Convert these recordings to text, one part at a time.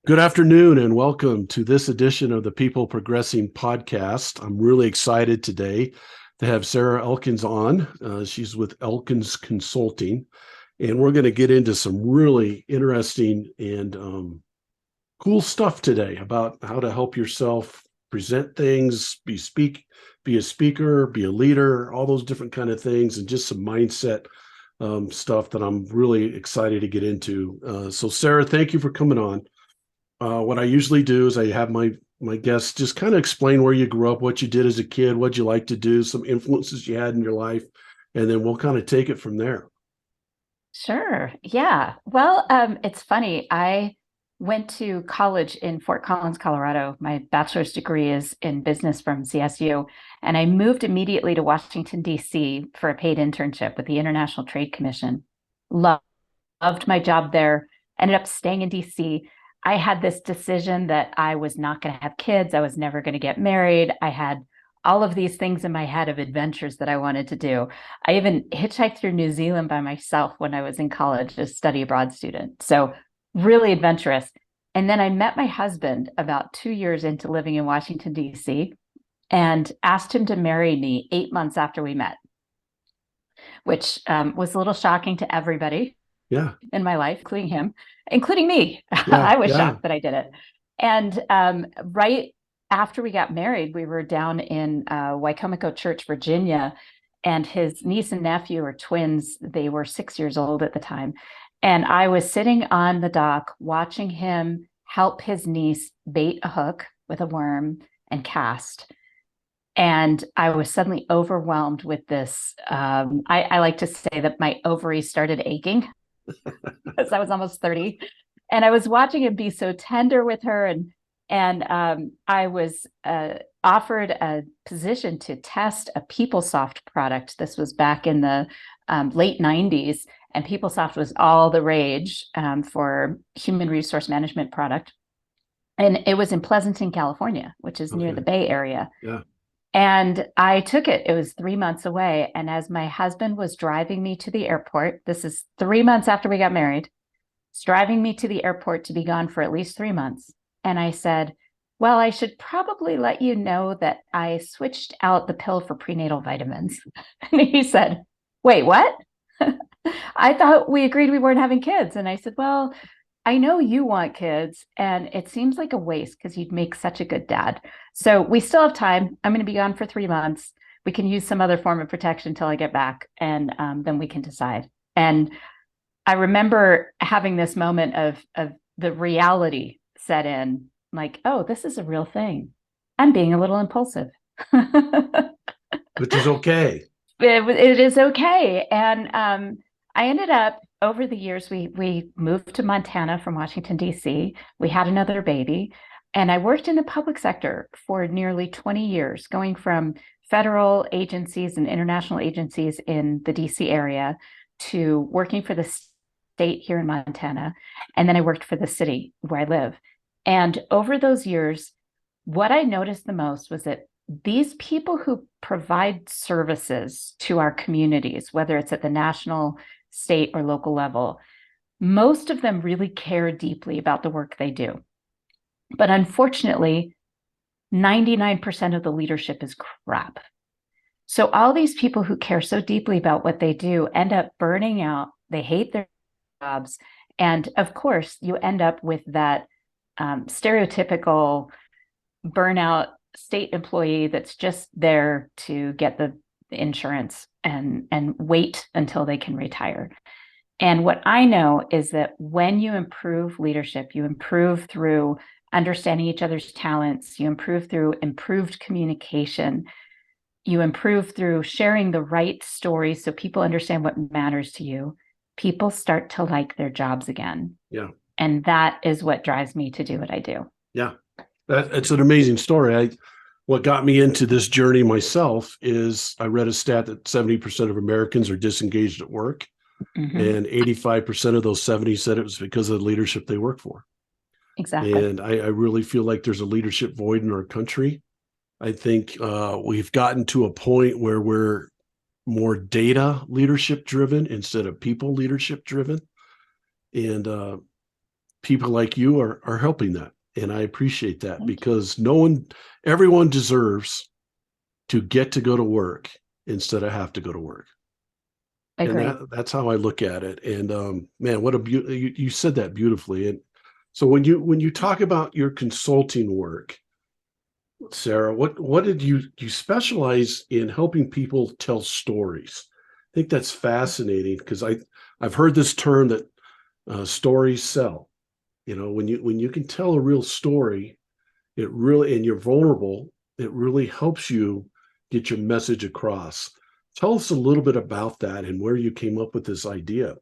Good afternoon and welcome to this edition of the People Progressing podcast. I'm really excited today to have Sarah Elkins on. She's with Elkins Consulting, and we're going to get into some really interesting and cool stuff today about how to help yourself present things, be a speaker, be a leader, all those different kind of things, and just some mindset stuff that I'm really excited to get into. So Sarah, thank you for coming on. What I usually do is I have my guests just kind of explain where you grew up, what you did as a kid, what you like to do, some influences you had in your life, and then we'll kind of take it from there. Sure. Yeah. Well, it's funny. I went to college in Fort Collins, Colorado. My bachelor's degree is in business from CSU, and I moved immediately to Washington, D.C. for a paid internship with the International Trade Commission. Loved, loved my job there. Ended up staying in D.C. I had this decision that I was not going to have kids. I was never going to get married. I had all of these things in my head of adventures that I wanted to do. I even hitchhiked through New Zealand by myself when I was in college as a study abroad student. So really adventurous. And then I met my husband about 2 years into living in Washington, D.C., and asked him to marry me 8 months after we met, which was a little shocking to everybody Yeah, in my life, including him, including me. yeah, I was yeah. shocked that I did it. And right after we got married, we were down in Wycomico Church, Virginia, and his niece and nephew are twins. They were 6 years old at the time. And I was sitting on the dock watching him help his niece bait a hook with a worm and cast. And I was suddenly overwhelmed with this. I like to say that my ovaries started aching because I was almost 30. And I was watching him be so tender with her. And I was offered a position to test a PeopleSoft product. This was back in the late 90s. And PeopleSoft was all the rage for human resource management product. And it was in Pleasanton, California, which is near Okay, the Bay Area. yeah. And I took it. It was 3 months away. And as my husband was driving me to the airport, this is 3 months after we got married, he's driving me to the airport to be gone for at least 3 months. And I said, well, I should probably let you know that I switched out the pill for prenatal vitamins. And he said, wait, what? I thought we agreed we weren't having kids. And I said, well, I know you want kids, and it seems like a waste because you'd make such a good dad. So we still have time. I'm going to be gone for 3 months. We can use some other form of protection until I get back, and then we can decide. And I remember having this moment of the reality set in, like, oh, this is a real thing. I'm being a little impulsive. Which is okay. It is okay. And I ended up over the years, we moved to Montana from Washington, D.C. We had another baby, and I worked in the public sector for nearly 20 years, going from federal agencies and international agencies in the D.C. area to working for the state here in Montana. And then I worked for the city where I live. And over those years, what I noticed the most was that these people who provide services to our communities, whether it's at the national, state, or local level, most of them really care deeply about the work they do. But unfortunately, 99% of the leadership is crap. So all these people who care so deeply about what they do end up burning out. They hate their jobs. And of course, you end up with that stereotypical burnout state employee that's just there to get the insurance and wait until they can retire. And what I know is that when you improve leadership, you improve through understanding each other's talents, you improve through improved communication, you improve through sharing the right stories so people understand what matters to you, people start to like their jobs again. Yeah, And that is what drives me to do what I do. yeah. It's an amazing story. What got me into this journey myself is I read a stat that 70% of Americans are disengaged at work, Mm-hmm. and 85% of those 70 said it was because of the leadership they work for. Exactly. And I really feel like there's a leadership void in our country. I think we've gotten to a point where we're more data leadership driven instead of people leadership driven. And people like you are helping that. And I appreciate that because everyone deserves to get to go to work instead of have to go to work. And Agree. that's how I look at it. And man, what a you said that beautifully. And so when you talk about your consulting work, Sarah, what did you specialize in helping people tell stories? I think that's fascinating because I've heard this term that stories sell. When you can tell a real story, it really and you're vulnerable, it really helps you get your message across. Tell us a little bit about that and where you came up with this idea.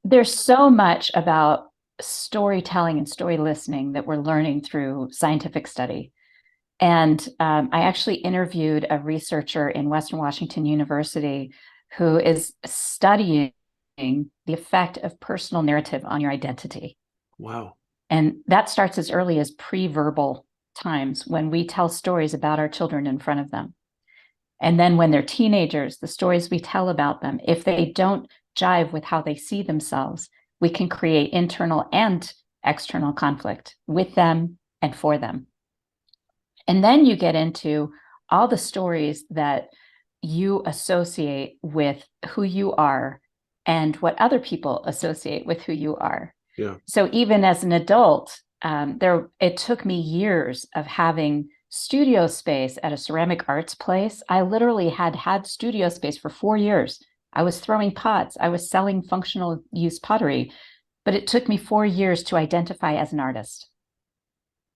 There's so much about storytelling and story listening that we're learning through scientific study. And I actually interviewed a researcher in Western Washington University who is studying the effect of personal narrative on your identity. Wow. And that starts as early as pre-verbal times when we tell stories about our children in front of them. And then when they're teenagers, the stories we tell about them, if they don't jive with how they see themselves, we can create internal and external conflict with them and for them. And then you get into all the stories that you associate with who you are and what other people associate with who you are. Yeah. So even as an adult, it took me years of having studio space at a ceramic arts place. I literally had studio space for 4 years. I was throwing pots. I was selling functional use pottery, but it took me 4 years to identify as an artist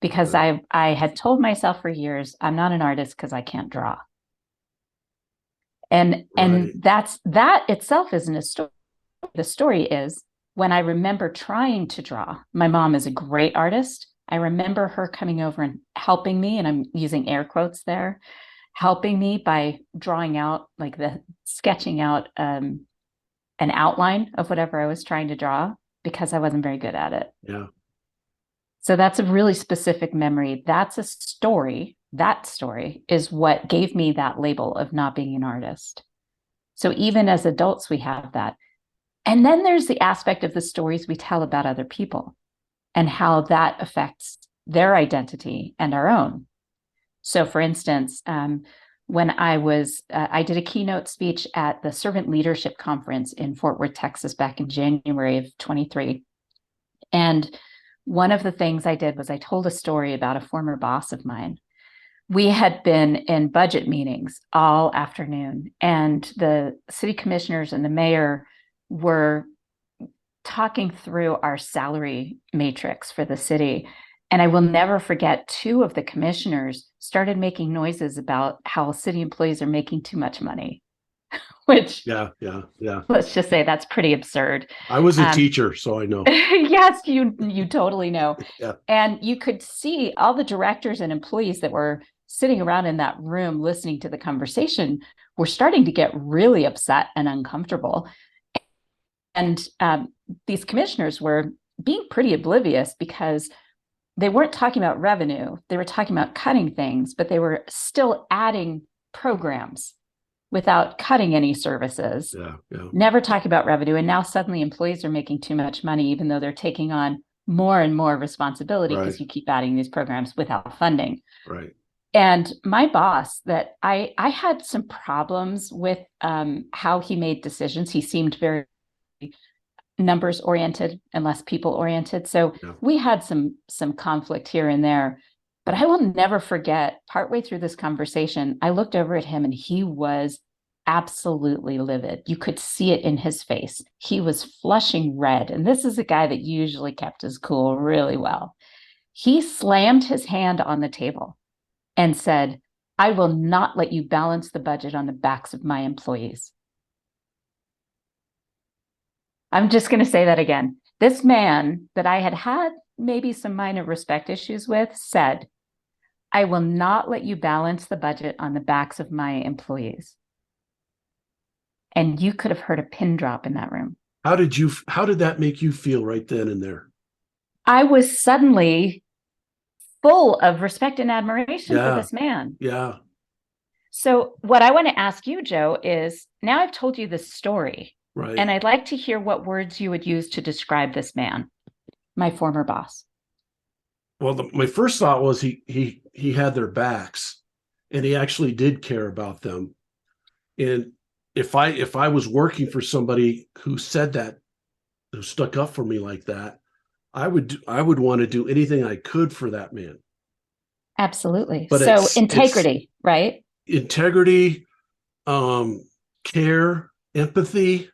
because I had told myself for years, I'm not an artist because I can't draw. And Right. that itself isn't a story. The story is when I remember trying to draw. My mom is a great artist. I remember her coming over and helping me, and I'm using air quotes there, helping me by drawing out, like sketching out an outline of whatever I was trying to draw because I wasn't very good at it. Yeah. So that's a really specific memory. That's a story. That story is what gave me that label of not being an artist. So even as adults, we have that. And then there's the aspect of the stories we tell about other people and how that affects their identity and our own. So, for instance, when I did a keynote speech at the Servant Leadership Conference in Fort Worth, Texas, back in January of 23. And one of the things I did was I told a story about a former boss of mine. We had been in budget meetings all afternoon, and the city commissioners and the mayor were talking through our salary matrix for the city. And I will never forget, two of the commissioners started making noises about how city employees are making too much money, which, Yeah. Yeah. Yeah. let's just say, that's pretty absurd. I was a teacher, so I know. Yes, you totally know. Yeah. And you could see all the directors and employees that were sitting around in that room listening to the conversation were starting to get really upset and uncomfortable. And these commissioners were being pretty oblivious because they weren't talking about revenue. They were talking about cutting things, but they were still adding programs without cutting any services. Yeah. Yeah. Never talk about revenue. And now suddenly employees are making too much money, even though they're taking on more and more responsibility Right. because you keep adding these programs without funding. Right. And my boss, that I had some problems with how he made decisions. He seemed very numbers oriented and less people oriented. So Yeah. we had some conflict here and there. But I will never forget, partway through this conversation, I looked over at him and he was absolutely livid. You could see it in his face. He was flushing red. And this is a guy that usually kept his cool really well. He slammed his hand on the table and said, I will not let you balance the budget on the backs of my employees. I'm just going to say that again. This man that I had maybe some minor respect issues with said, I will not let you balance the budget on the backs of my employees. And you could have heard a pin drop in that room. How did that make you feel right then and there? I was suddenly full of respect and admiration for Yeah. this man. Yeah. So what I want to ask you, Joe, is now I've told you this story. Right. And I'd like to hear what words you would use to describe this man, my former boss. Well, my first thought was he had their backs, and he actually did care about them. And if I was working for somebody who said that, who stuck up for me like that, I would want to do anything I could for that man. Absolutely. But So it's integrity, right? integrity, um, care, empathy,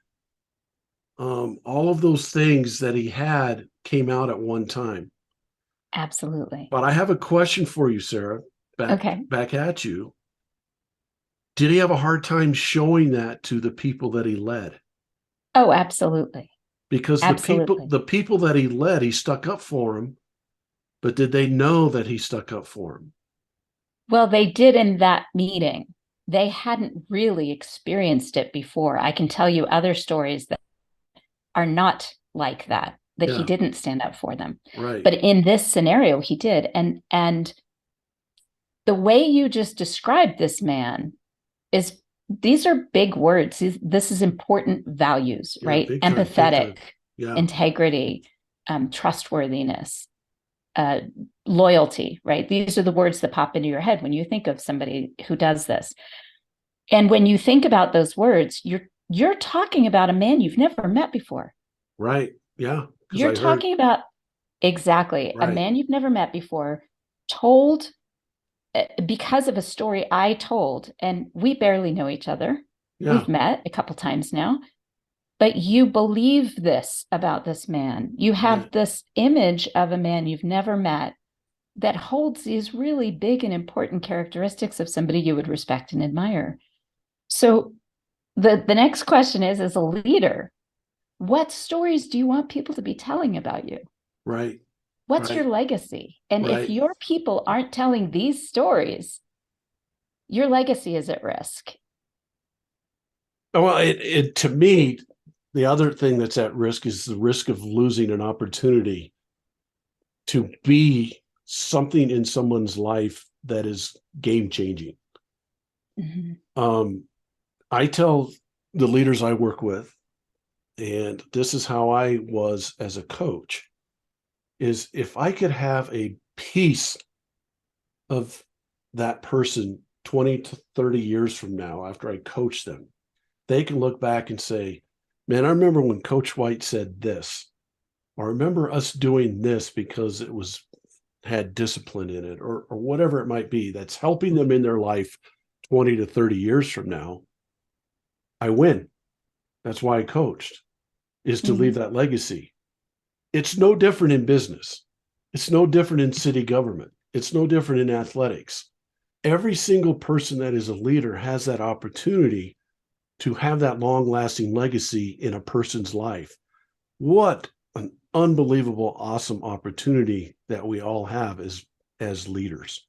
all of those things that he had came out at one time. Absolutely. But I have a question for you, Sarah. Back Okay. back at you. Did he have a hard time showing that to the people that he led? Oh, absolutely. Because the people Absolutely. the people that he led, he stuck up for them, but did they know that he stuck up for them? Well, they did in that meeting. They hadn't really experienced it before. I can tell you other stories that are not like that, that he Yeah, didn't stand up for them. right, But in this scenario, he did. And the way you just described this man is these are big words. This is important values, yeah, right? big time, big Empathetic, time. Yeah, integrity, trustworthiness, uh, loyalty, right? These are the words that pop into your head when you think of somebody who does this. And when you think about those words, you're talking about a man you've never met before. right. Yeah, because You're I heard, talking about exactly a right. man you've never met before, told because of a story I told, and we barely know each other. Yeah, We've met a couple times now, but you believe this about this man. You have right, this image of a man you've never met that holds these really big and important characteristics of somebody you would respect and admire. So the next question is, as a leader, what stories do you want people to be telling about you? right, What's your right, legacy? And if right. your people aren't telling these stories, your legacy is at risk. Well, it to me, the other thing that's at risk is the risk of losing an opportunity to be something in someone's life that is game changing. Mm-hmm. Um, I tell the leaders I work with, and this is how I was as a coach, is if I could have a piece of that person 20 to 30 years from now after I coach them, they can look back and say, man, I remember when Coach White said this, or I remember us doing this because it was had discipline in it, or whatever it might be that's helping them in their life 20 to 30 years from now. I win. That's why I coached, is to leave Mm-hmm. that legacy. It's no different in business. It's no different in city government. It's no different in athletics. Every single person that is a leader has that opportunity to have that long lasting legacy in a person's life. What an unbelievable, awesome opportunity that we all have as leaders.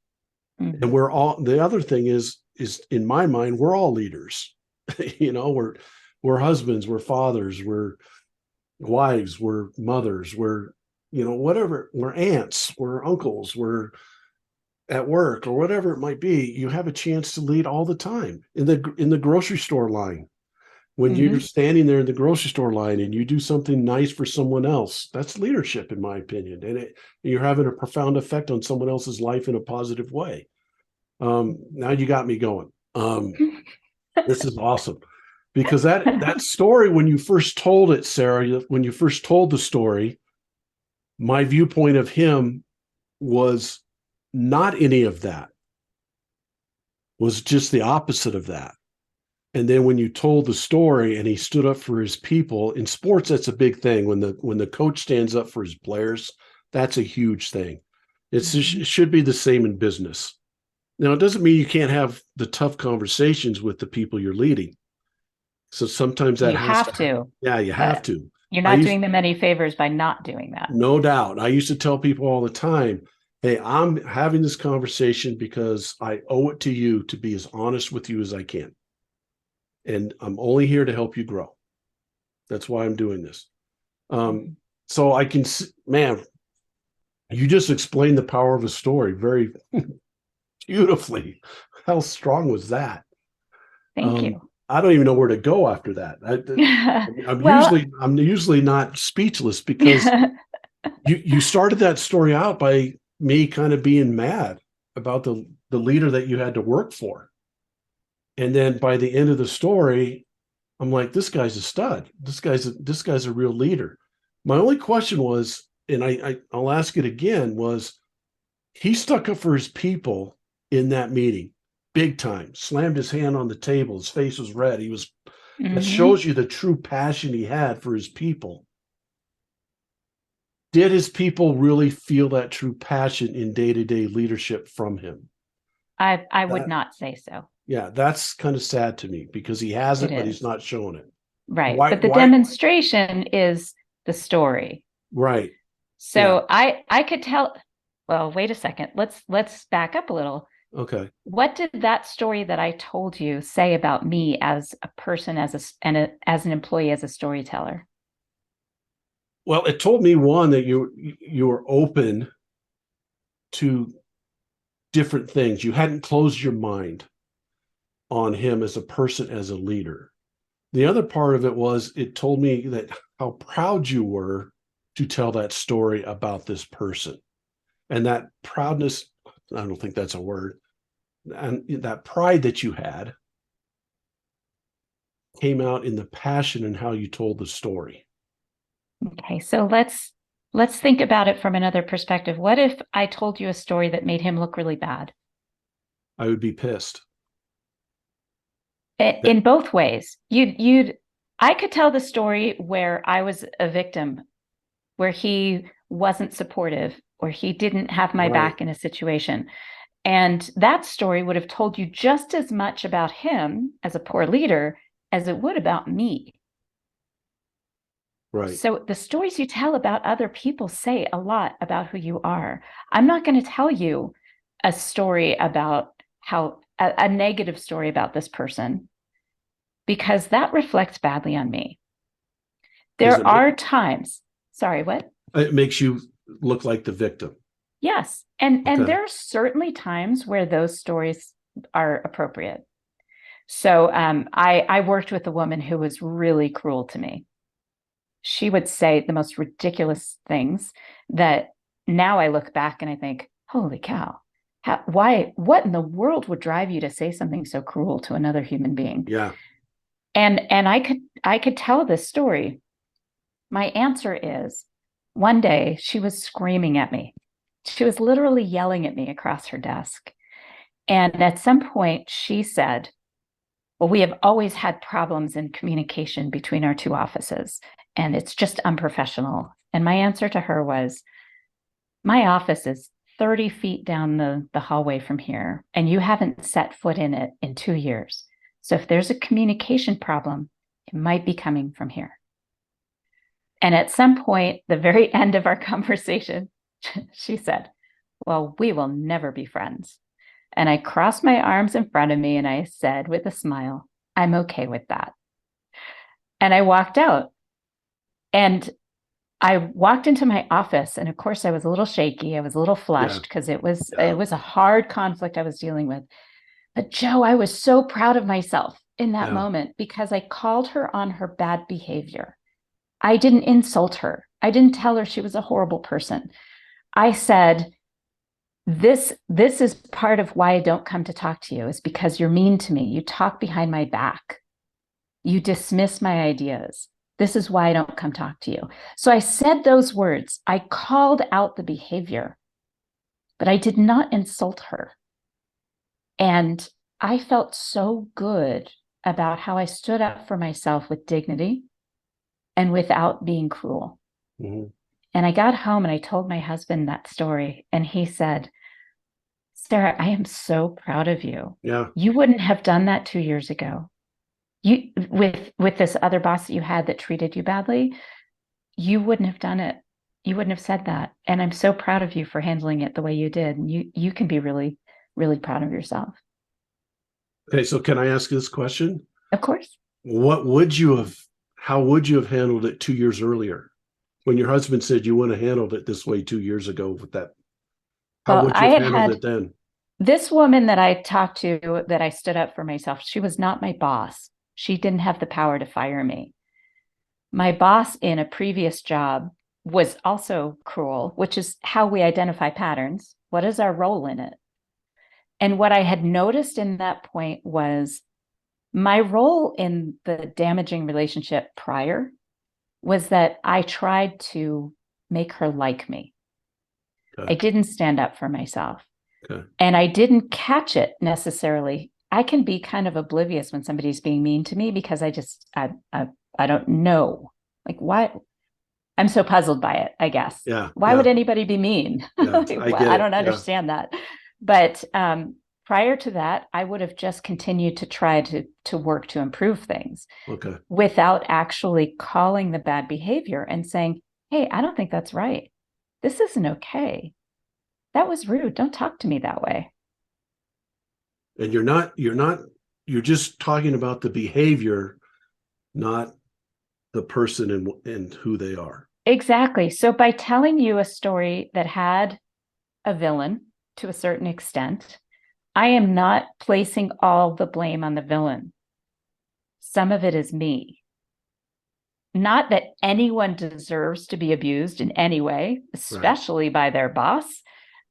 And Mm-hmm. we're all, the other thing is in my mind, we're all leaders. We're husbands, we're fathers, we're wives, we're mothers, we're, whatever, we're aunts, we're uncles, we're at work or whatever it might be. You have a chance to lead all the time in the grocery store line. When you're Mm-hmm. standing there in the grocery store line and you do something nice for someone else, that's leadership, in my opinion. And you're having a profound effect on someone else's life in a positive way. Now you got me going. This is awesome because that story, when you first told it, Sarah, when you first told the story, my viewpoint of him was not any of that, was just the opposite of that. And then when you told the story and he stood up for his people in sports, that's a big thing. When the coach stands up for his players, that's a huge thing. It Mm-hmm. should be the same in business. Now, it doesn't mean you can't have the tough conversations with the people you're leading. So sometimes that You has have to happen. to. Yeah, you Uh, have to. you're I not used doing them any favors by not doing that. No doubt. I used to tell people all the time, hey, I'm having this conversation because I owe it to you to be as honest with you as I can. And I'm only here to help you grow. That's why I'm doing this. Um, Mm-hmm. so I can, man, you just explained the power of a story very beautifully. How strong was that? Thank Um, you. I don't even know where to go after that. Well, I'm usually not speechless because you started that story out by me kind of being mad about the leader that you had to work for. And then by the end of the story, I'm like, this guy's a stud. This guy's a real leader. My only question was, and I'll ask it again, was he stuck up for his people in that meeting, big time, slammed his hand on the table, his face was red. That mhm. shows you the true passion he had for his people. Did his people really feel that true passion in day-to-day leadership from him? I would That not say so. Yeah, that's kind of sad to me because he has It it, but he's is. not showing it. Right. Why? But the Why? demonstration is the story. Right. Yeah. So I could tell, well, wait a second. Let's back up a little. Okay. What did that story that I told you say about me as a person, as an employee, as a storyteller? Well, it told me one that you were open to different things. You hadn't closed your mind on him as a person, as a leader. The other part of it was it told me that how proud you were to tell that story about this person. And that proudness, I don't think that's a word, and that pride that you had came out in the passion and how you told the story. Okay, so let's think about it from another perspective. What if I told you a story that made him look really bad? I would be pissed. In both ways. I could tell the story where I was a victim, where he wasn't supportive, or he didn't have my Right, back in a situation. And that story would have told you just as much about him as a poor leader as it would about me. right. So the stories you tell about other people say a lot about who you are. I'm not going to tell you a story about a negative story about this person because that reflects badly on me. Because There are times, sorry, what? it makes you look like the victim. Yes. And Okay. there are certainly times where those stories are appropriate. So I worked with a woman who was really cruel to me. She would say the most ridiculous things that now I look back and I think, holy cow, what in the world would drive you to say something so cruel to another human being? Yeah. And I could tell this story. My answer is one day she was screaming at me. She was literally yelling at me across her desk. And at some point she said, well, we have always had problems in communication between our two offices, and it's just unprofessional. And my answer to her was, my office is 30 feet down the hallway from here, and you haven't set foot in it in 2 years. So if there's a communication problem, it might be coming from here. And at some point, the very end of our conversation, she said, well, we will never be friends. And I crossed my arms in front of me and I said with a smile, I'm okay with that. And I walked out and I walked into my office. And of course, I was a little shaky. I was a little Yeah. flushed because it was Yeah. it was a hard conflict I was dealing with. But Joe, I was so proud of myself in that Yeah. moment because I called her on her bad behavior. I didn't insult her. I didn't tell her she was a horrible person. I said, this is part of why I don't come to talk to you is because you're mean to me. You talk behind my back. You dismiss my ideas. This is why I don't come talk to you. So I said those words. I called out the behavior, but I did not insult her. And I felt so good about how I stood up for myself with dignity and without being cruel. Mm-hmm. And I got home and I told my husband that story. And he said, Sarah, I am so proud of you. Yeah. You wouldn't have done that 2 years ago. You with this other boss that you had that treated you badly, you wouldn't have done it. You wouldn't have said that. And I'm so proud of you for handling it the way you did. And you can be really, really proud of yourself. Okay. So can I ask this question? Of course. What would you have, how would you have handled it 2 years earlier? When your husband said you wouldn't have handled it this way 2 years ago with that, how Well, would you I have had handled had it then? this woman that I talked to that I stood up for myself. She was not my boss. She didn't have the power to fire me. My boss in a previous job was also cruel, which is how we identify patterns. What is our role in it? And what I had noticed in that point was my role in the damaging relationship prior was that I tried to make her like me. Okay. I didn't stand up for myself. Okay. And I didn't catch it necessarily. I can be kind of oblivious when somebody's being mean to me because I don't know. Like, why? I'm so puzzled by it, I guess. Yeah. Why would Yeah. anybody be mean? Yeah. I get I it. don't Yeah. understand that. But prior to that, I would have just continued to try to work to improve things Okay. without actually calling the bad behavior and saying, hey, I don't think that's right. This isn't okay. That was rude. Don't talk to me that way. And you're just talking about the behavior, not the person and who they are. Exactly. So by telling you a story that had a villain to a certain extent, I am not placing all the blame on the villain. Some of it is me. Not that anyone deserves to be abused in any way, Right. especially by their boss.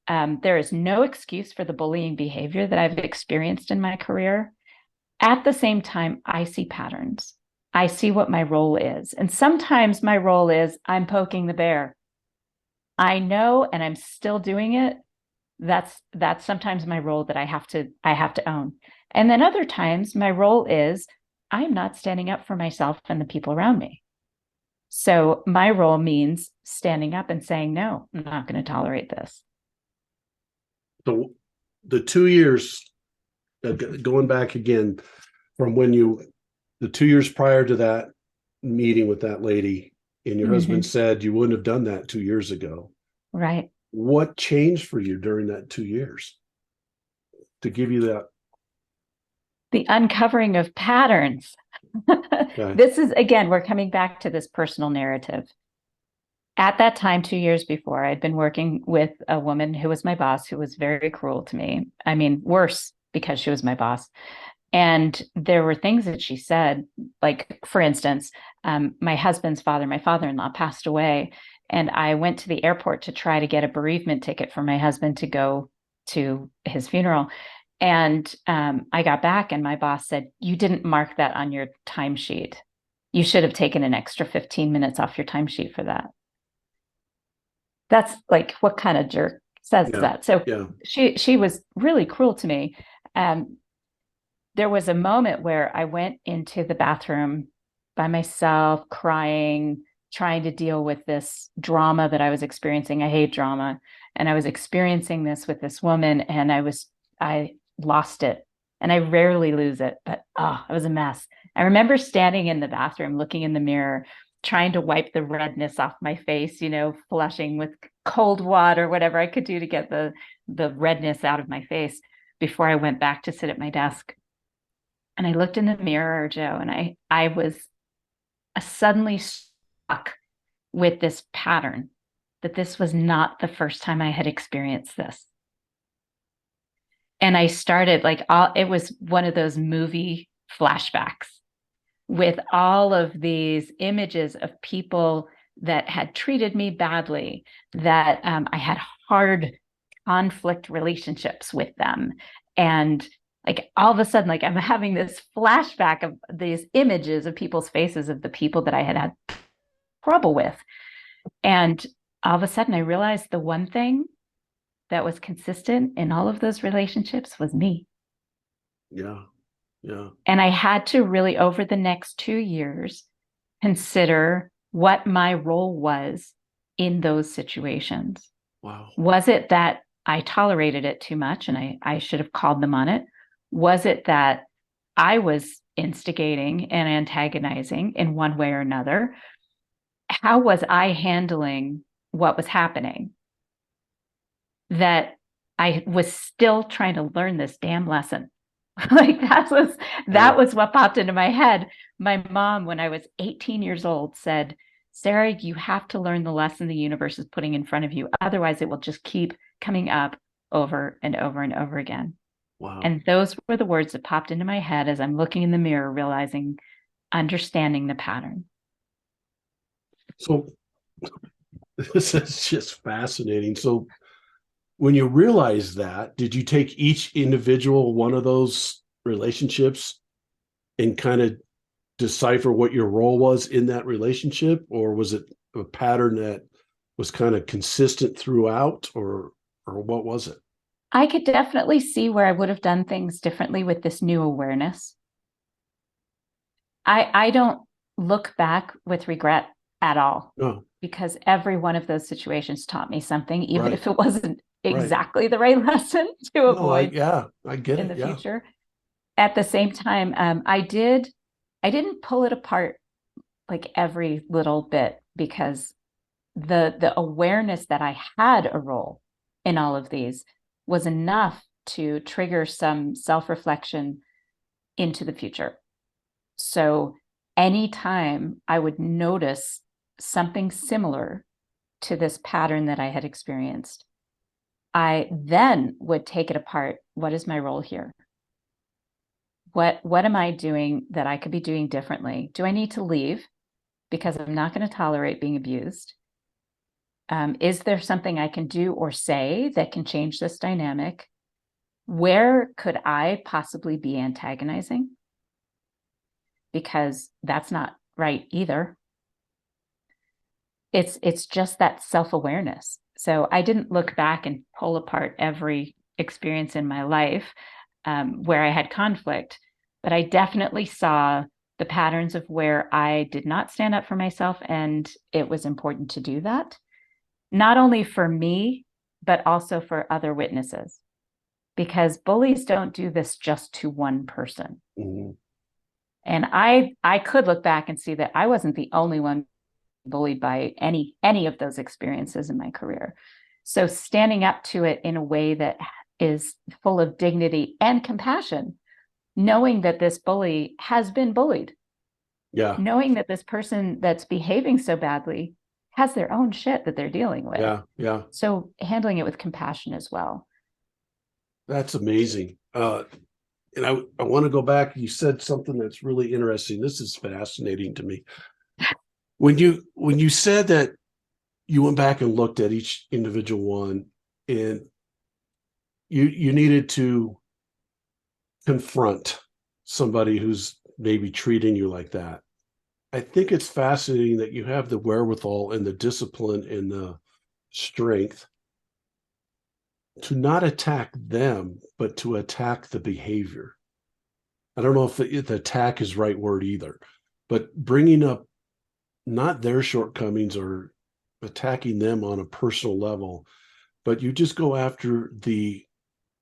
There is no excuse for the bullying behavior that I've experienced in my career. At the same time, I see patterns. I see what my role is. And sometimes my role is I'm poking the bear. I know, and I'm still doing it. That's sometimes my role that I have to own. And then other times my role is I'm not standing up for myself and the people around me. So my role means standing up and saying, no, I'm not going to tolerate this. The 2 years, going back again from the 2 years prior to that meeting with that lady, and your husband Mm-hmm. said you wouldn't have done that 2 years ago. Right. What changed for you during that 2 years to give you that? The uncovering of patterns. Okay. This is, again, we're coming back to this personal narrative. At that time, 2 years before, I'd been working with a woman who was my boss, who was very cruel to me. I mean, worse because she was my boss. And there were things that she said, like, for instance, my husband's father, my father-in-law, passed away. And I went to the airport to try to get a bereavement ticket for my husband to go to his funeral. And I got back, and my boss said, you didn't mark that on your timesheet. You should have taken an extra 15 minutes off your timesheet for that. That's like, what kind of jerk says Yeah. that? So Yeah. she was really cruel to me. There was a moment where I went into the bathroom by myself, crying, trying to deal with this drama that I was experiencing. I hate drama. And I was experiencing this with this woman, and I lost it. And I rarely lose it, but it was a mess. I remember standing in the bathroom, looking in the mirror, trying to wipe the redness off my face, flushing with cold water, whatever I could do to get the redness out of my face before I went back to sit at my desk. And I looked in the mirror, Joe, and I was suddenly struck with this pattern, that this was not the first time I had experienced this. And I started it was one of those movie flashbacks with all of these images of people that had treated me badly, that I had hard conflict relationships with them. And like all of a sudden, like I'm having this flashback of these images of people's faces of the people that I had trouble with. And all of a sudden I realized the one thing that was consistent in all of those relationships was me. Yeah. Yeah. And I had to really, over the next 2 years, consider what my role was in those situations. Wow. Was it that I tolerated it too much and I should have called them on it? Was it that I was instigating and antagonizing in one way or another? How was I handling what was happening? That I was still trying to learn this damn lesson. Like that Yeah. was what popped into my head. My mom, when I was 18 years old, said, Sarah, you have to learn the lesson the universe is putting in front of you. Otherwise, it will just keep coming up over and over and over again. Wow. And those were the words that popped into my head as I'm looking in the mirror, realizing, understanding the pattern. So this is just fascinating. So when you realized that, did you take each individual one of those relationships and kind of decipher what your role was in that relationship, or was it a pattern that was kind of consistent throughout, or what was it? I could definitely see where I would have done things differently with this new awareness. I don't look back with regret at all, No, because every one of those situations taught me something, even right, if it wasn't right. exactly the right lesson to No, avoid I get in it. the Yeah. future. At the same time, I didn't pull it apart like every little bit, because the awareness that I had a role in all of these was enough to trigger some self-reflection into the future. So anytime I would notice something similar to this pattern that I had experienced, I then would take it apart. What is my role here? What am I doing that I could be doing differently? Do I need to leave because I'm not going to tolerate being abused? Is there something I can do or say that can change this dynamic? Where could I possibly be antagonizing? Because that's not right either. It's just that self-awareness. So I didn't look back and pull apart every experience in my life where I had conflict, but I definitely saw the patterns of where I did not stand up for myself, and it was important to do that, not only for me, but also for other witnesses, because bullies don't do this just to one person. Mhm. And I could look back and see that I wasn't the only one bullied by any of those experiences in my career. So standing up to it in a way that is full of dignity and compassion, knowing that this bully has been bullied, Yeah. knowing that this person that's behaving so badly has their own shit that they're dealing with. Yeah. Yeah. So handling it with compassion as well. That's amazing. And I want to go back. You said something that's really interesting. This is fascinating to me. When you said that you went back and looked at each individual one, and you needed to confront somebody who's maybe treating you like that. I think it's fascinating that you have the wherewithal and the discipline and the strength to not attack them, but to attack the behavior. I don't know if the attack is right word either, but bringing up not their shortcomings or attacking them on a personal level, but you just go after the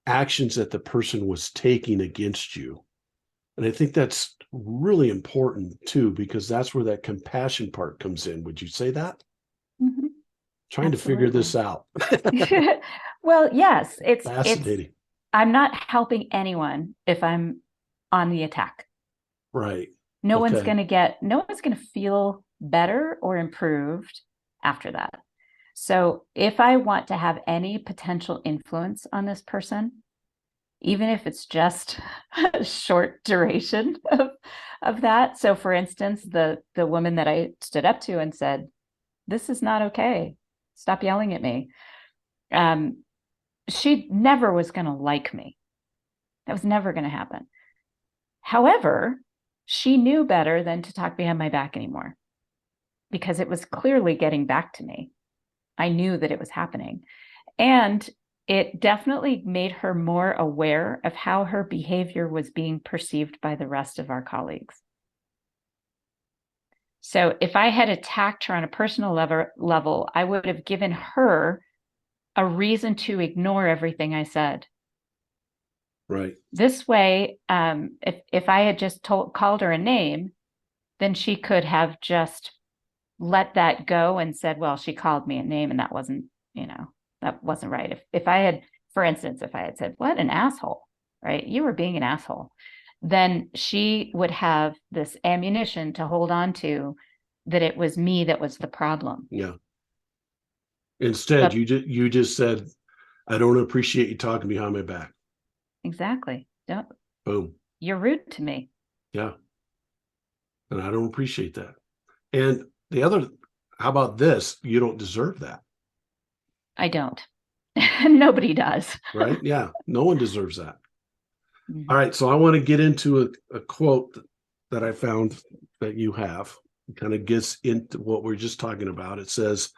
actions that the person was taking against you. And I think that's really important too, because that's where that compassion part comes in. Would you say that? Mm-hmm. Trying to figure this Absolutely. out. Well, yes, it's Fascinating. I'm not helping anyone if I'm on the attack. Right. No Okay. one's going to feel better or improved after that. So if I want to have any potential influence on this person, even if it's just a short duration of that. So for instance, the woman that I stood up to and said, "This is not okay. Stop yelling at me." Um, she never was going to like me. That was never going to happen. However, she knew better than to talk behind my back anymore, because it was clearly getting back to me. I knew that it was happening. And it definitely made her more aware of how her behavior was being perceived by the rest of our colleagues. So if I had attacked her on a personal level, I would have given her a reason to ignore everything I said. Right. This way, if I had just called her a name, then she could have just let that go and said, well, she called me a name and that wasn't, that wasn't right. If I had, for instance, if I had said, what an asshole, right? You were being an asshole, then she would have this ammunition to hold on to, that it was me that was the problem. Yeah. Instead, But you just said, I don't appreciate you talking behind my back. exactly. Don't, Boom. you're rude to me. Yeah. And I don't appreciate that. And the other, how about this? You don't deserve that, I don't. Nobody does. right? Yeah. No one deserves that. All Mhm. right. So I want to get into a quote that I found that you have. It kind of gets into what we're just talking about. It says,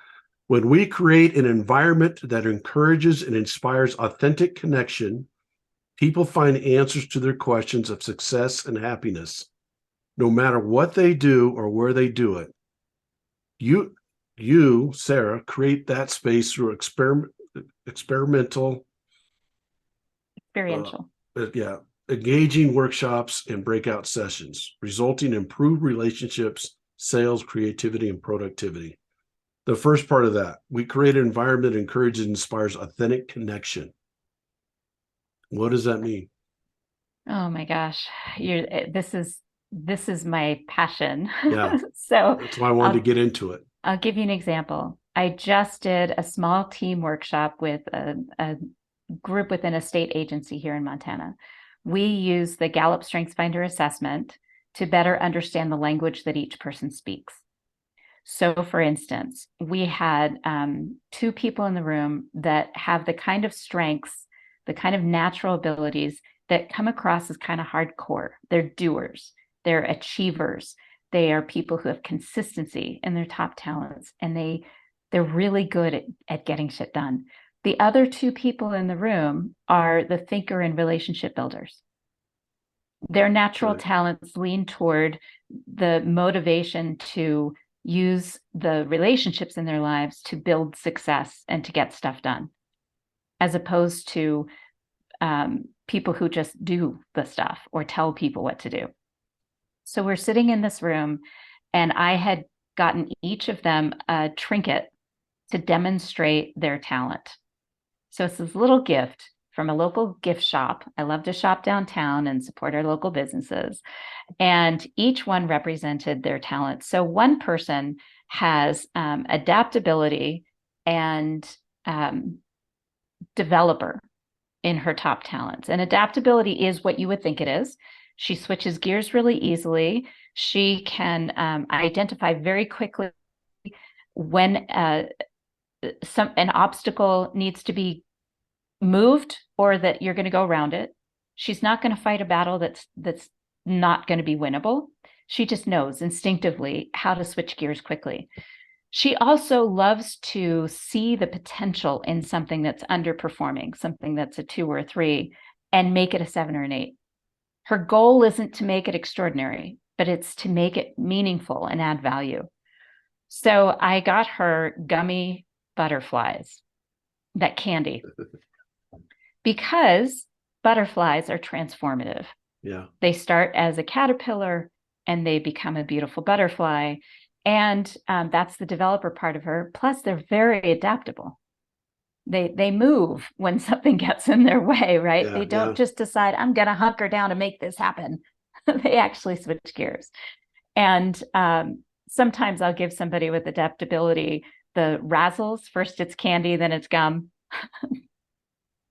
when we create an environment that encourages and inspires authentic connection, people find answers to their questions of success and happiness, no matter what they do or where they do it. You, you, Sarah, create that space through experimental, uh, Experiential. yeah, engaging workshops and breakout sessions, resulting in improved relationships, sales, creativity, and productivity. The first part of that, we create an environment that encourages and inspires authentic connection. What does that mean? Oh my gosh. This is my passion. Yeah, So that's why I wanted to I'll get into it. I'll give you an example. I just did a small team workshop with a group within a state agency here in Montana. We use the Gallup StrengthsFinder assessment to better understand the language that each person speaks. So, for instance, we had two people in the room that have the kind of strengths, the kind of natural abilities that come across as kind of hardcore. They're doers, they're achievers, they are people who have consistency in their top talents, and they're really good at getting shit done. The other two people in the room are the thinker and relationship builders. Their natural Right. talents lean toward the motivation to use the relationships in their lives to build success and to get stuff done, as opposed to people who just do the stuff or tell people what to do. So we're sitting in this room, and I had gotten each of them a trinket to demonstrate their talent. So it's this little gift from a local gift shop. I love to shop downtown and support our local businesses. And each one represented their talent. So one person has adaptability and um, developer in her top talents. And adaptability is what you would think it is. She switches gears really easily. She can identify very quickly when an obstacle needs to be moved or that you're going to go around it. She's not going to fight a battle that's not going to be winnable. She just knows instinctively how to switch gears quickly. She also loves to see the potential in something that's underperforming, something that's a 2 or a 3, and make it a 7 or an 8. Her goal isn't to make it extraordinary, but it's to make it meaningful and add value. So I got her gummy butterflies, that candy, because butterflies are transformative. Yeah. They start as a caterpillar and they become a beautiful butterfly. And that's the developer part of her. Plus, they're very adaptable. They move when something gets in their way, right? Yeah. They don't Yeah. just decide, I'm going to hunker down to make this happen. They actually switch gears. And sometimes I'll give somebody with adaptability the razzles. First it's candy, then it's gum,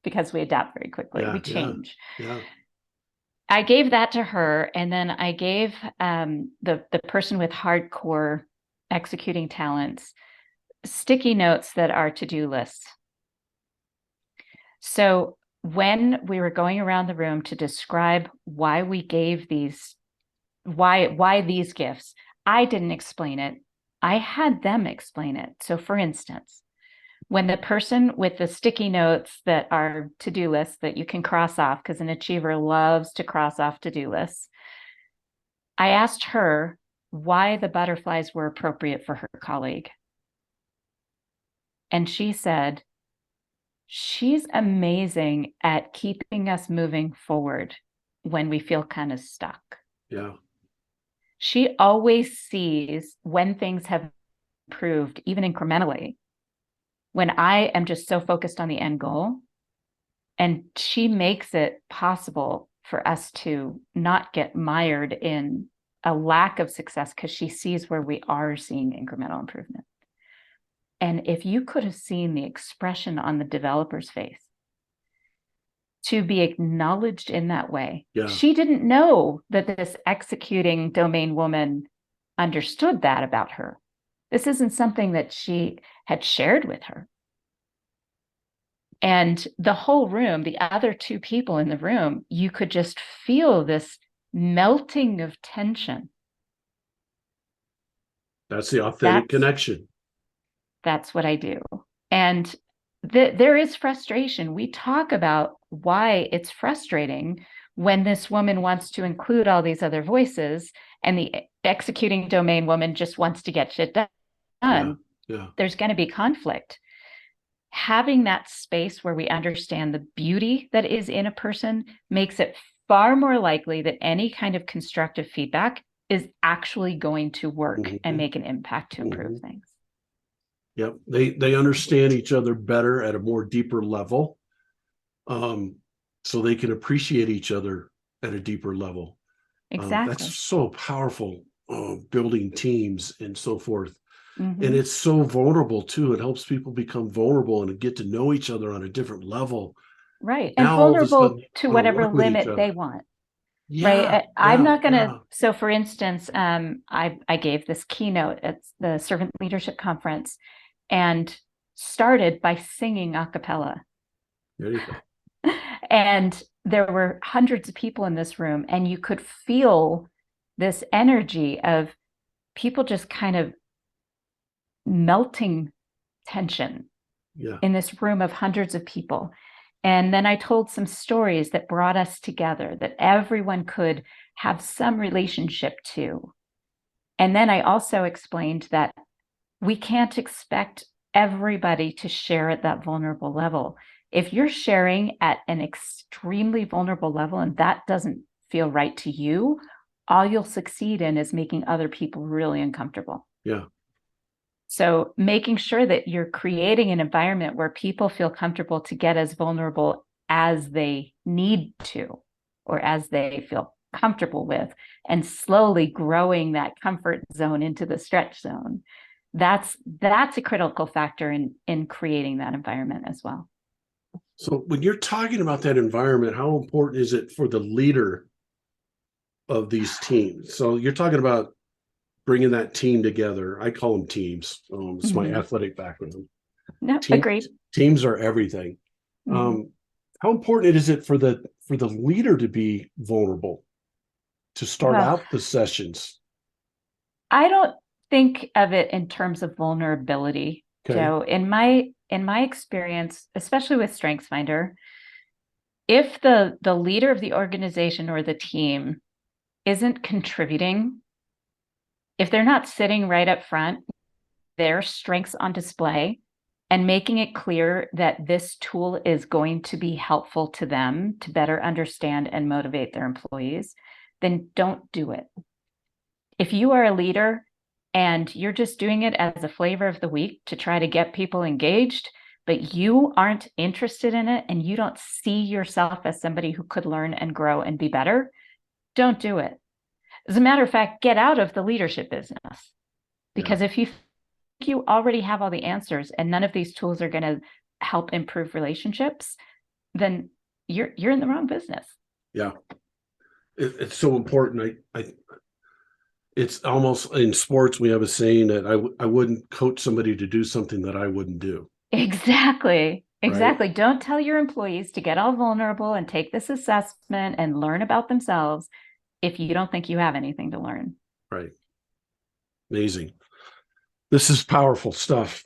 because we adapt very quickly. Yeah. We Yeah. change. Yeah. I gave that to her, and then I gave the person with hardcore executing talents sticky notes that are to-do lists. So when we were going around the room to describe why we gave why these gifts, I didn't explain it. I had them explain it. So for instance, when the person with the sticky notes that are to-do lists that you can cross off, because an achiever loves to cross off to-do lists, I asked her why the butterflies were appropriate for her colleague. And she said, she's amazing at keeping us moving forward when we feel kind of stuck. Yeah. She always sees when things have improved, even incrementally, when I am just so focused on the end goal. And she makes it possible for us to not get mired in a lack of success because she sees where we are seeing incremental improvement. And if you could have seen the expression on the developer's face to be acknowledged in that way. Yeah. She didn't know that this executing domain woman understood that about her. This isn't something that she had shared with her. And the whole room, the other two people in the room, you could just feel this melting of tension. That's the authentic connection. That's what I do. And there is frustration. We talk about why it's frustrating when this woman wants to include all these other voices and the executing domain woman just wants to get shit done. Yeah. There's going to be conflict. Having that space where we understand the beauty that is in a person makes it far more likely that any kind of constructive feedback is actually going to work and make an impact to improve things. Yep. They understand each other better at a more deeper level. So they can appreciate each other at a deeper level. Exactly. That's so powerful, building teams and so forth. And it's so vulnerable too. It helps people become vulnerable and get to know each other on a different level. Right. Now, and vulnerable to whatever limit they want. Right. I'm not going to. So for instance, I gave this keynote at the Servant Leadership Conference and started by singing a cappella. There you go. And there were hundreds of people in this room, and you could feel this energy of people just kind of melting tension in this room of hundreds of people. And then I told some stories that brought us together, that everyone could have some relationship to. And then I also explained that we can't expect everybody to share at that vulnerable level. If you're sharing at an extremely vulnerable level and that doesn't feel right to you, all you'll succeed in is making other people really uncomfortable. Yeah. So making sure that you're creating an environment where people feel comfortable to get as vulnerable as they need to, or as they feel comfortable with, and slowly growing that comfort zone into the stretch zone. That's a critical factor in creating that environment as well. So when you're talking about that environment, how important is it for the leader of these teams? So you're talking about bringing that team together. I call them teams. It's my athletic background. No, agreed. Teams are everything. How important is it for the leader to be vulnerable to start out the sessions? I don't think of it in terms of vulnerability, Joe. In my experience, especially with StrengthsFinder, if the leader of the organization or the team isn't contributing, if they're not sitting right up front, their strengths on display, and making it clear that this tool is going to be helpful to them to better understand and motivate their employees, then don't do it. If you are a leader and you're just doing it as a flavor of the week to try to get people engaged, but you aren't interested in it and you don't see yourself as somebody who could learn and grow and be better, don't do it. As a matter of fact, get out of the leadership business. Because if you think you already have all the answers and none of these tools are going to help improve relationships, then you're in the wrong business. Yeah. It's so important. It's almost in sports, we have a saying that I wouldn't coach somebody to do something that I wouldn't do. Exactly. Right? Don't tell your employees to get all vulnerable and take this assessment and learn about themselves if you don't think you have anything to learn. Right. Amazing. This is powerful stuff.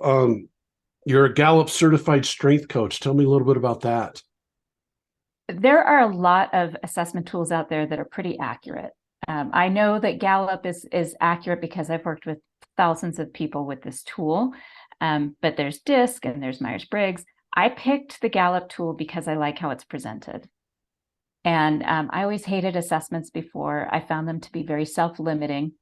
You're a Gallup certified strength coach. Tell me a little bit about that. There are a lot of assessment tools out there that are pretty accurate. I know that Gallup is accurate because I've worked with thousands of people with this tool, but there's DISC and there's Myers-Briggs. I picked the Gallup tool because I like how it's presented. And I always hated assessments before. I found them to be very self-limiting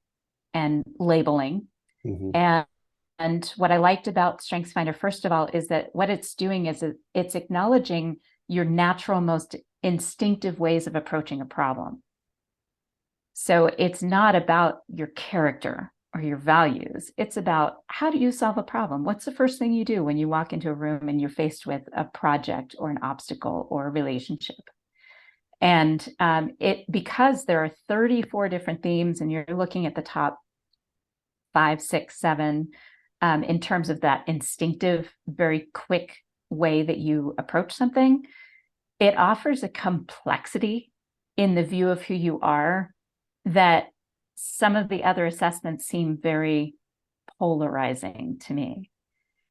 and labeling. And what I liked about StrengthsFinder, first of all, is that what it's doing is it's acknowledging your natural, most instinctive ways of approaching a problem. So it's not about your character or your values. It's about how do you solve a problem? What's the first thing you do when you walk into a room and you're faced with a project or an obstacle or a relationship? And because there are 34 different themes and you're looking at the top 5, 6, 7 in terms of that instinctive, very quick way that you approach something, it offers a complexity in the view of who you are that some of the other assessments seem very polarizing to me.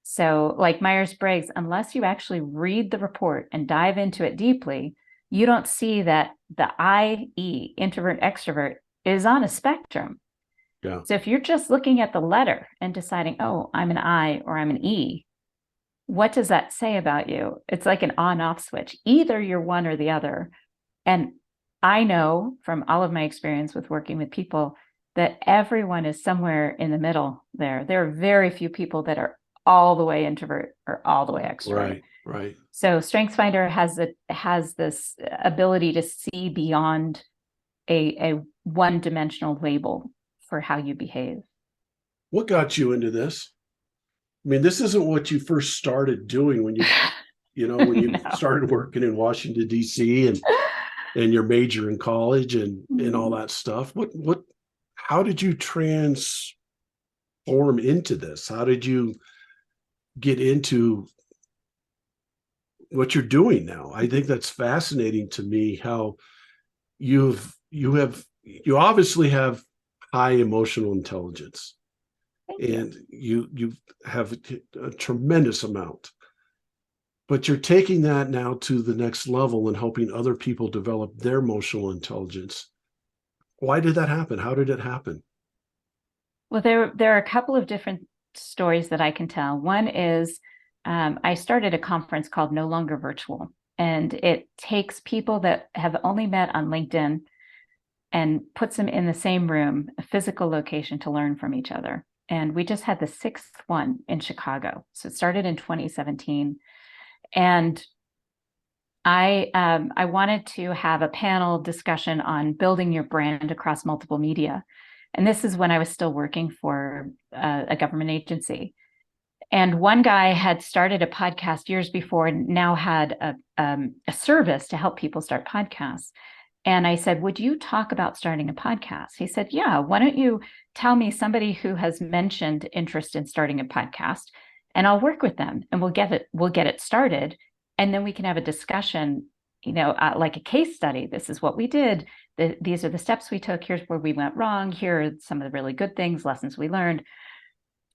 So, like Myers-Briggs, unless you actually read the report and dive into it deeply, you don't see that the IE, introvert extrovert, is on a spectrum. Yeah. So if you're just looking at the letter and deciding, oh, I'm an I or I'm an E, what does that say about you? It's like an on-off switch. Either you're one or the other. And I know from all of my experience with working with people that everyone is somewhere in the middle there. There are very few people that are all the way introvert or all the way extrovert. Right. So StrengthsFinder has this ability to see beyond a one-dimensional label for how you behave. What got you into this? I mean, this isn't what you first started doing when when you No. started working in Washington, D.C. and your major in college and all that stuff. How did you transform into this? How did you get into what you're doing now? I think that's fascinating to me how you obviously have high emotional intelligence and you have a tremendous amount, but you're taking that now to the next level and helping other people develop their emotional intelligence. Why did that happen? How did it happen? Well, there are a couple of different stories that I can tell. One is I started a conference called No Longer Virtual, and it takes people that have only met on LinkedIn and puts them in the same room, a physical location, to learn from each other. And we just had the 6th one in Chicago. So it started in 2017. And I wanted to have a panel discussion on building your brand across multiple media. And this is when I was still working for a government agency. And one guy had started a podcast years before and now had a service to help people start podcasts. And I said, would you talk about starting a podcast? He said, yeah, why don't you tell me somebody who has mentioned interest in starting a podcast, and I'll work with them and we'll get it started. And then we can have a discussion, like a case study. This is what we did. These are the steps we took. Here's where we went wrong. Here are some of the really good things, lessons we learned.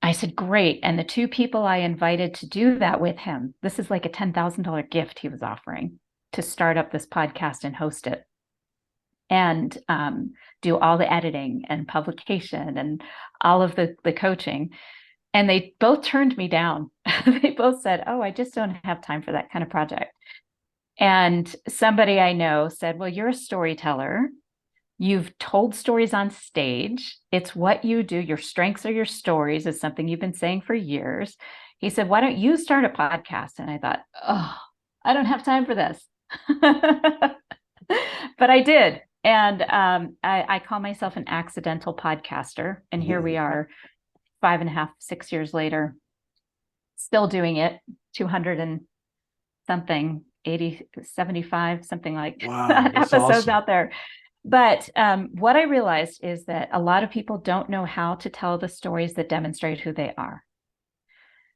I said, great. And the 2 people I invited to do that with him, this is like a $10,000 gift he was offering to start up this podcast and host it and do all the editing and publication and all of the coaching. And they both turned me down. They both said, oh, I just don't have time for that kind of project. And somebody I know said, well, you're a storyteller. You've told stories on stage. It's what you do. Your strengths are your stories, is something you've been saying for years. He said, why don't you start a podcast? And I thought, oh, I don't have time for this. But I did. And I call myself an accidental podcaster. And here we are 5.5, 6 years later, still doing it, 200 and something, 80, 75, something like that episodes out there. But what I realized is that a lot of people don't know how to tell the stories that demonstrate who they are.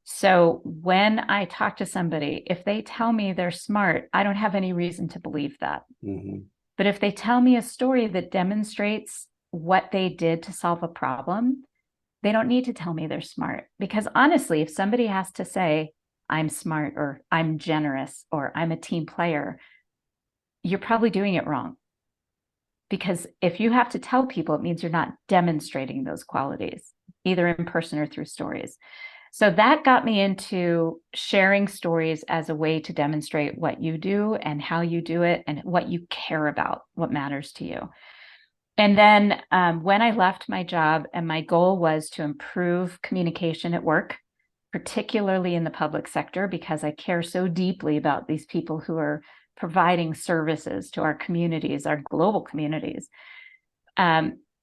So when I talk to somebody, if they tell me they're smart, I don't have any reason to believe that. Mm-hmm. But if they tell me a story that demonstrates what they did to solve a problem, they don't need to tell me they're smart. Because honestly, if somebody has to say, I'm smart, or I'm generous, or I'm a team player, you're probably doing it wrong. Because if you have to tell people, it means you're not demonstrating those qualities, either in person or through stories. So that got me into sharing stories as a way to demonstrate what you do and how you do it and what you care about, what matters to you. And then when I left my job, and my goal was to improve communication at work, particularly in the public sector, because I care so deeply about these people who are providing services to our communities, our global communities.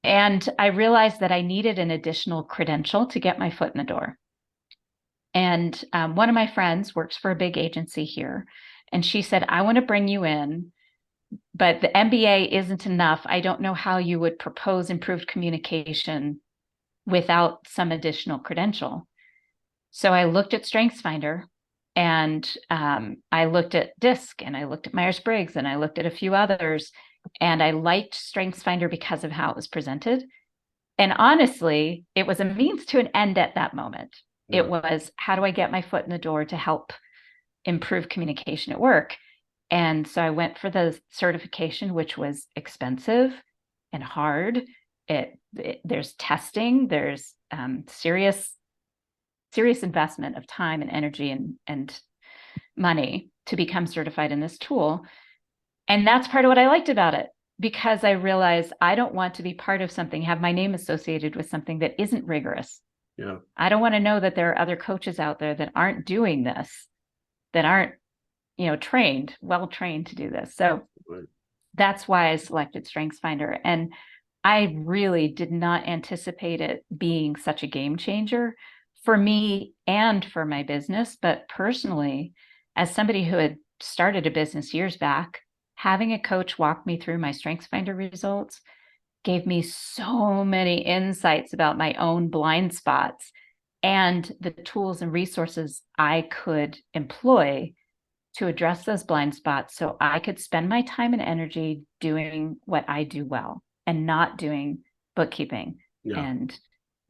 And I realized that I needed an additional credential to get my foot in the door. And one of my friends works for a big agency here. And she said, I want to bring you in, but the MBA isn't enough. I don't know how you would propose improved communication without some additional credential. So I looked at StrengthsFinder, and I looked at DISC, and I looked at Myers-Briggs, and I looked at a few others. And I liked StrengthsFinder because of how it was presented. And honestly, it was a means to an end at that moment. Yeah. It was, how do I get my foot in the door to help improve communication at work? And so I went for the certification, which was expensive and hard. There's testing, there's serious investment of time and energy and money to become certified in this tool. And that's part of what I liked about it, because I realized I don't want to be part of something, have my name associated with something that isn't rigorous. Yeah. I don't want to know that there are other coaches out there that aren't doing this, that aren't, well trained to do this. So Right. that's why I selected StrengthsFinder. And I really did not anticipate it being such a game changer for me and for my business. But personally, as somebody who had started a business years back, having a coach walk me through my StrengthsFinder results gave me so many insights about my own blind spots and the tools and resources I could employ to address those blind spots so I could spend my time and energy doing what I do well and not doing bookkeeping Yeah. and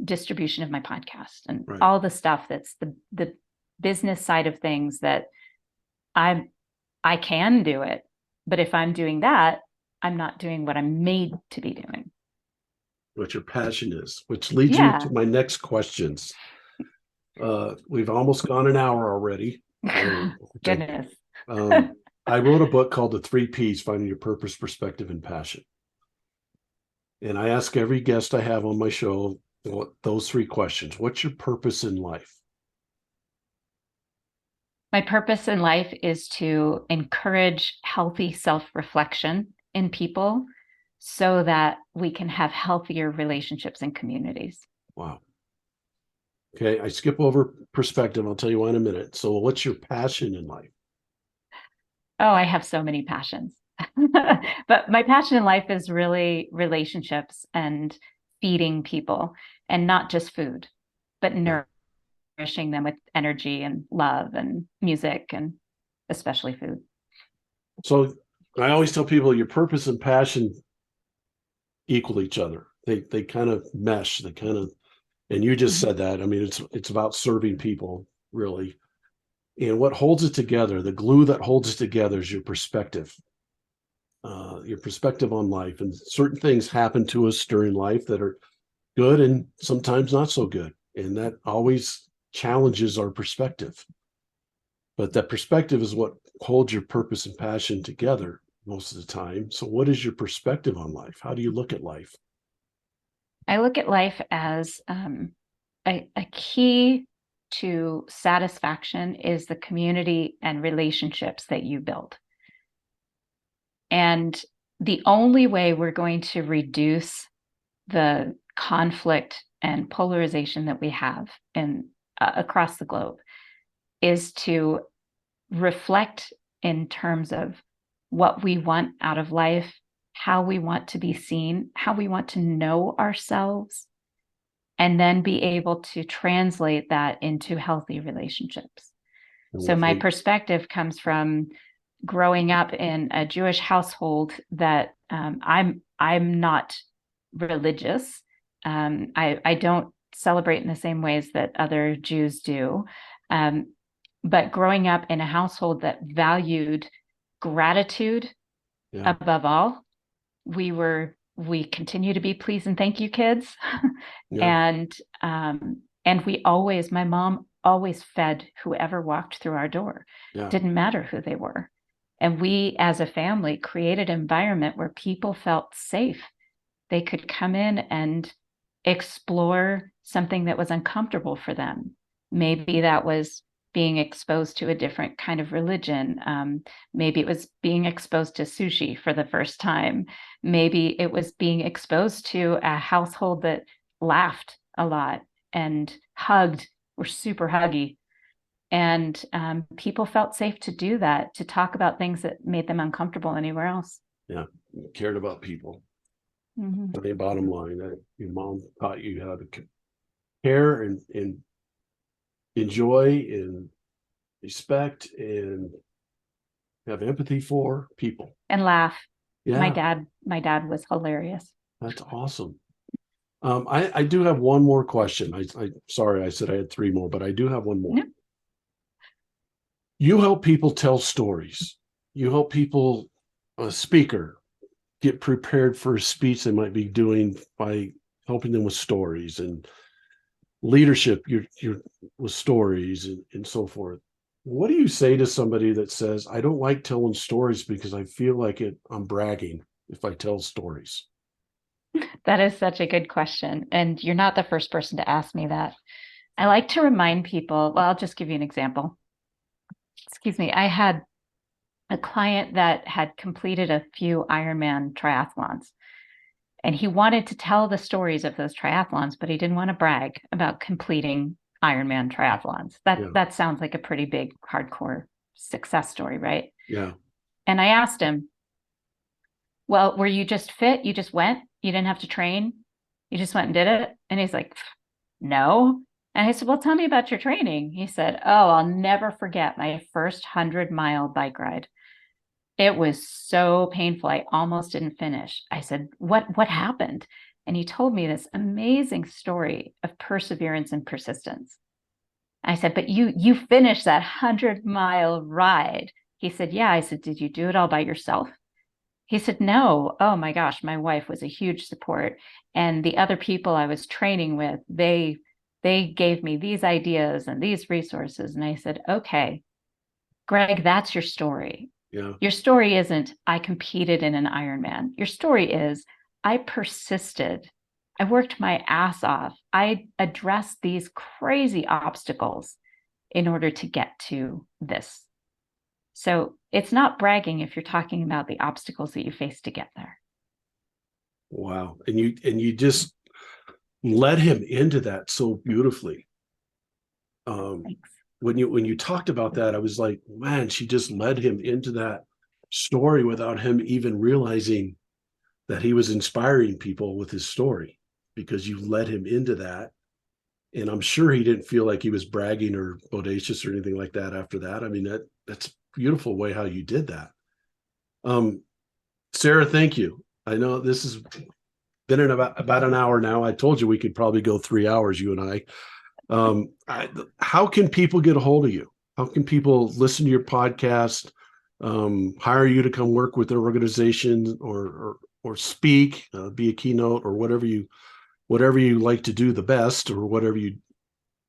distribution of my podcast and Right. all the stuff that's the business side of things that I can do it. But if I'm doing that, I'm not doing what I'm made to be doing. What your passion is, which leads me Yeah. to my next questions. We've almost gone an hour already. Goodness. I wrote a book called The Three Ps: Finding Your Purpose, Perspective, and Passion. And I ask every guest I have on my show those three questions. What's your purpose in life? My purpose in life is to encourage healthy self-reflection in people so that we can have healthier relationships and communities. Wow. Okay, I skip over perspective. I'll tell you why in a minute. So, what's your passion in life? Oh, I have so many passions. But my passion in life is really relationships and feeding people, and not just food, but nourishing them with energy and love and music and especially food. So, I always tell people your purpose and passion equal each other. They kind of mesh. They kind of, and you just Mhm. said that. I mean, it's about serving people, really. And what holds it together, the glue that holds it together, is your perspective on life. And certain things happen to us during life that are good and sometimes not so good. And that always challenges our perspective. But that perspective is what holds your purpose and passion together most of the time. So, what is your perspective on life? How do you look at life? I look at life as a key to satisfaction is the community and relationships that you build. And the only way we're going to reduce the conflict and polarization that we have in across the globe is to reflect in terms of what we want out of life, how we want to be seen, how we want to know ourselves, and then be able to translate that into healthy relationships. So my perspective comes from growing up in a Jewish household that I'm not religious. I don't celebrate in the same ways that other Jews do. Um, but growing up in a household that valued gratitude Yeah. above all, we continue to be please and thank you kids. Yeah. And we always, my mom always fed whoever walked through our door. Yeah. Didn't matter who they were. And we as a family created an environment where people felt safe. They could come in and explore something that was uncomfortable for them. Maybe that was being exposed to a different kind of religion. Maybe it was being exposed to sushi for the first time. Maybe it was being exposed to a household that laughed a lot and hugged, were super huggy. And people felt safe to do that, to talk about things that made them uncomfortable anywhere else. Yeah, cared about people. Mm-hmm. The bottom line, that your mom taught you how to care and enjoy and respect and have empathy for people. And laugh. Yeah, My dad was hilarious. that's awesome. I do have one more question. I sorry, I said I had three more, but I do have one more. Yep. You help people tell stories. You help people, a speaker, get prepared for a speech they might be doing by helping them with stories, and leadership you're with stories and so forth. What do you say to somebody that says, I don't like telling stories because I feel like I'm bragging if I tell stories? That is such a good question. And you're not the first person to ask me that. I like to remind people, well, I'll just give you an example. Excuse me. I had a client that had completed a few Ironman triathlons, and he wanted to tell the stories of those triathlons, but he didn't want to brag about completing Ironman triathlons. Yeah, That sounds like a pretty big, hardcore success story, right? yeah, And I asked him, well, were you just fit? You just went? You didn't have to train? You just went and did it? And he's like, no. And I said, well, tell me about your training. He said, oh, I'll never forget my first 100-mile bike ride. It was so painful. I almost didn't finish. I said, what happened? And he told me this amazing story of perseverance and persistence. I said, but you finished that 100-mile ride. He said, yeah. I said, did you do it all by yourself? He said, no. Oh my gosh, my wife was a huge support. And the other people I was training with, they gave me these ideas and these resources. And I said, okay, Greg, that's your story. yeah. Your story isn't, I competed in an Ironman. Your story is, I persisted. I worked my ass off. I addressed these crazy obstacles in order to get to this. So it's not bragging if you're talking about the obstacles that you face to get there. Wow. And you just led him into that so beautifully. Thanks. When you talked about that, I was like, man, she just led him into that story without him even realizing that he was inspiring people with his story, because you led him into that. And I'm sure he didn't feel like he was bragging or bodacious or anything like that after that. I mean, that's a beautiful way how you did that. Sarah, thank you. I know this has been in about an hour now. I told you we could probably go 3 hours, you and I. How can people get a hold of you? How can people listen to your podcast, hire you to come work with their organization, or speak, be a keynote, or whatever you like to do the best, or whatever you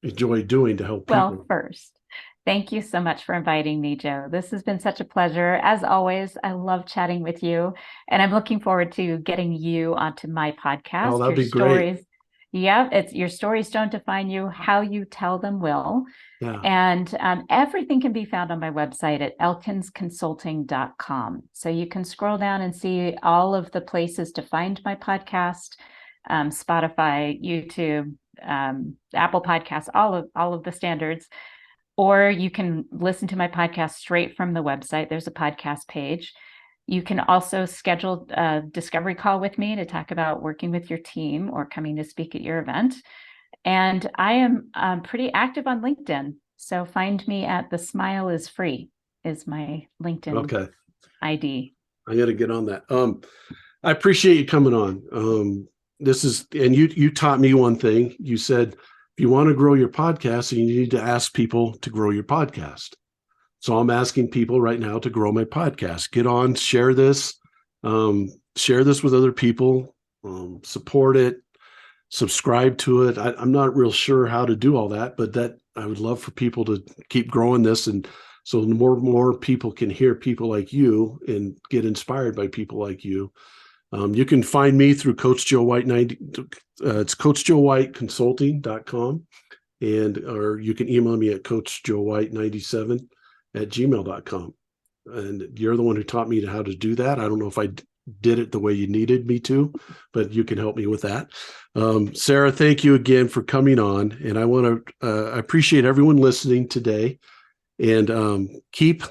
enjoy doing to help people? Well, first, thank you so much for inviting me, Joe. This has been such a pleasure. As always, I love chatting with you, and I'm looking forward to getting you onto my Oh, podcast. that'd Your be great. stories, yeah, it's your stories don't define you. How you tell them will. Yeah. And everything can be found on my website at elkinsconsulting.com. So you can scroll down and see all of the places to find my podcast, Spotify, YouTube, Apple Podcasts, all of the standards. Or you can listen to my podcast straight from the website. There's a podcast page. You can also schedule a discovery call with me to talk about working with your team or coming to speak at your event. And I am pretty active on LinkedIn. So find me at The Smile is Free is my LinkedIn Okay. ID. I got to get on that. I appreciate you coming on. And you taught me one thing. You said, if you want to grow your podcast, you need to ask people to grow your podcast. So I'm asking people right now to grow my podcast. Get on, share this with other people, support it, subscribe to it. I'm not real sure how to do all that, but that I would love for people to keep growing this, and so more people can hear people like you and get inspired by people like you. You can find me through Coach Joe White 90. It's CoachJoeWhiteConsulting.com. or you can email me at coachjoewhite97@gmail.com. And you're the one who taught me how to do that. I don't know if I did it the way you needed me to, but you can help me with that. Sarah, thank you again for coming on. And I want to I appreciate everyone listening today, and keep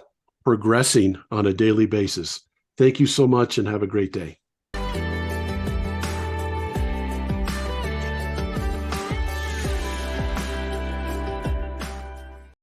progressing on a daily basis. Thank you so much and have a great day.